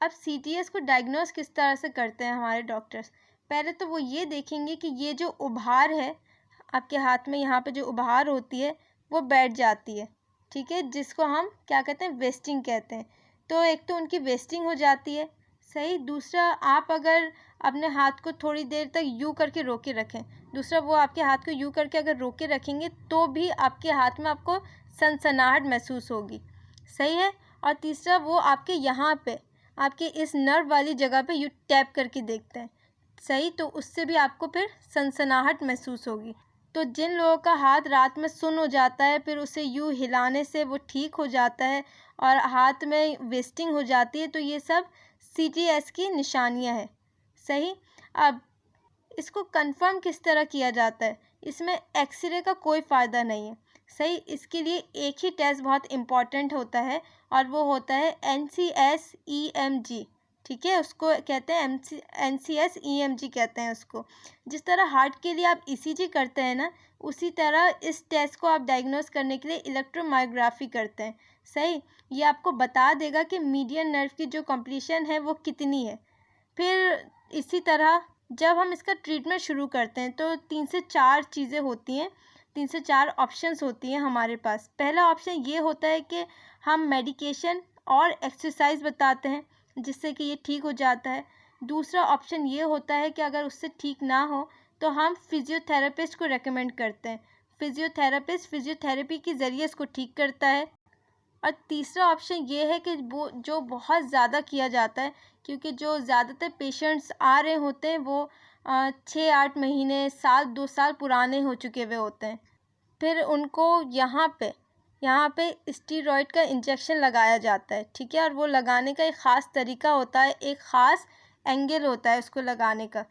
अब सीटीएस को डायग्नोस किस तरह से करते हैं हमारे डॉक्टर्स? पहले तो वो ये देखेंगे कि ये जो उभार है आपके हाथ में, यहाँ पे जो उभार होती है वो बैठ जाती है, ठीक है, जिसको हम क्या कहते हैं, वेस्टिंग कहते हैं। तो एक तो उनकी वेस्टिंग हो जाती है, सही। दूसरा, आप अगर अपने हाथ को थोड़ी देर तक यूँ करके रोके रखें, दूसरा वो आपके हाथ को यूँ करके अगर रोके रखेंगे तो भी आपके हाथ में आपको सनसनाहट महसूस होगी, सही है। और तीसरा, वो आपके यहाँ पे आपके इस नर्व वाली जगह पे यूँ टैप करके देखते हैं, सही, तो उससे भी आपको फिर सनसनाहट महसूस होगी। तो जिन लोगों का हाथ रात में सुन्न हो जाता है, फिर उसे यूँ हिलाने से वो ठीक हो जाता है और हाथ में वेस्टिंग हो जाती है, तो ये सब सीटीएस की निशानियां हैं, सही। अब इसको कंफर्म किस तरह किया जाता है? इसमें एक्सरे का कोई फ़ायदा नहीं है, सही। इसके लिए एक ही टेस्ट बहुत इम्पॉर्टेंट होता है और वो होता है NCS-EMG, ठीक है, उसको कहते हैं NCS-EMG कहते हैं उसको। जिस तरह हार्ट के लिए आप ECG करते हैं ना, उसी तरह इस टेस्ट को आप डायग्नोस करने के लिए इलेक्ट्रोमायोग्राफी करते हैं, सही। ये आपको बता देगा कि मीडियन नर्व की जो कंप्लीशन है वो कितनी है। फिर इसी तरह जब हम इसका ट्रीटमेंट शुरू करते हैं तो 3 से 4 चीज़ें होती हैं, 3 से 4 ऑप्शंस होती हैं हमारे पास। पहला ऑप्शन ये होता है कि हम मेडिकेशन और एक्सरसाइज बताते हैं जिससे कि ये ठीक हो जाता है। दूसरा ऑप्शन ये होता है कि अगर उससे ठीक ना हो तो हम फिजियोथेरेपिस्ट को रेकमेंड करते हैं। फिजियोथेरेपिस्ट फिजियोथेरेपी के ज़रिए इसको ठीक करता है। और तीसरा ऑप्शन ये है कि वो जो बहुत ज़्यादा किया जाता है, क्योंकि जो ज़्यादातर पेशेंट्स आ रहे होते हैं वो 6-8 महीने, साल 2 साल पुराने हो चुके हुए होते हैं। फिर उनको यहाँ पे स्टीरॉयड का इंजेक्शन लगाया जाता है, ठीक है, और वो लगाने का एक ख़ास तरीका होता है, एक ख़ास एंगल होता है उसको लगाने का,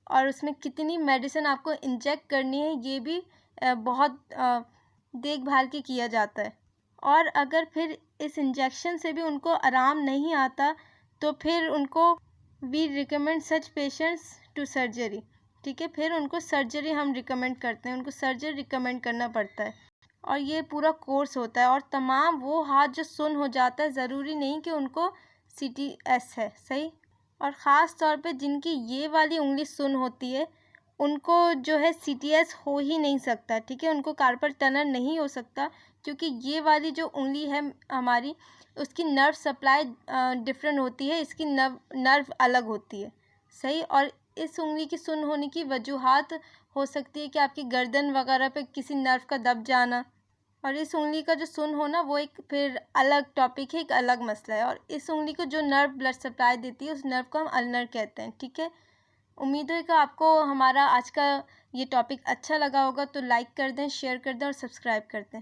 और उसमें कितनी मेडिसिन आपको इंजेक्ट करनी है ये भी बहुत देखभाल के किया जाता है। और अगर फिर इस इंजेक्शन से भी उनको आराम नहीं आता तो फिर उनको we recommend such patients to surgery, ठीक है, फिर उनको सर्जरी हम रिकमेंड करते हैं, उनको सर्जरी रिकमेंड करना पड़ता है। और ये पूरा कोर्स होता है। और तमाम वो हाथ जो सुन्न हो जाता है, ज़रूरी नहीं कि उनको CTS है, सही। और ख़ास तौर पे जिनकी ये वाली उंगली सुन्न होती है उनको जो है CTS हो ही नहीं सकता, ठीक है, उनको कार्पल टनल नहीं हो सकता, क्योंकि ये वाली जो उंगली है हमारी, उसकी नर्व सप्लाई डिफरेंट होती है, इसकी नर्व अलग होती है, सही। और इस उंगली की सुन्न होने की वजूहात हो सकती है कि आपकी गर्दन वगैरह पे किसी नर्व का दब जाना, और इस उंगली का जो सुन्न होना वो एक फिर अलग टॉपिक है, एक अलग मसला है। और इस उंगली को जो नर्व ब्लड सप्लाई देती है उस नर्व को हम अल्नर कहते हैं, ठीक है। उम्मीद है कि आपको हमारा आज का ये टॉपिक अच्छा लगा होगा, तो लाइक कर दें, शेयर कर दें और सब्सक्राइब कर दें।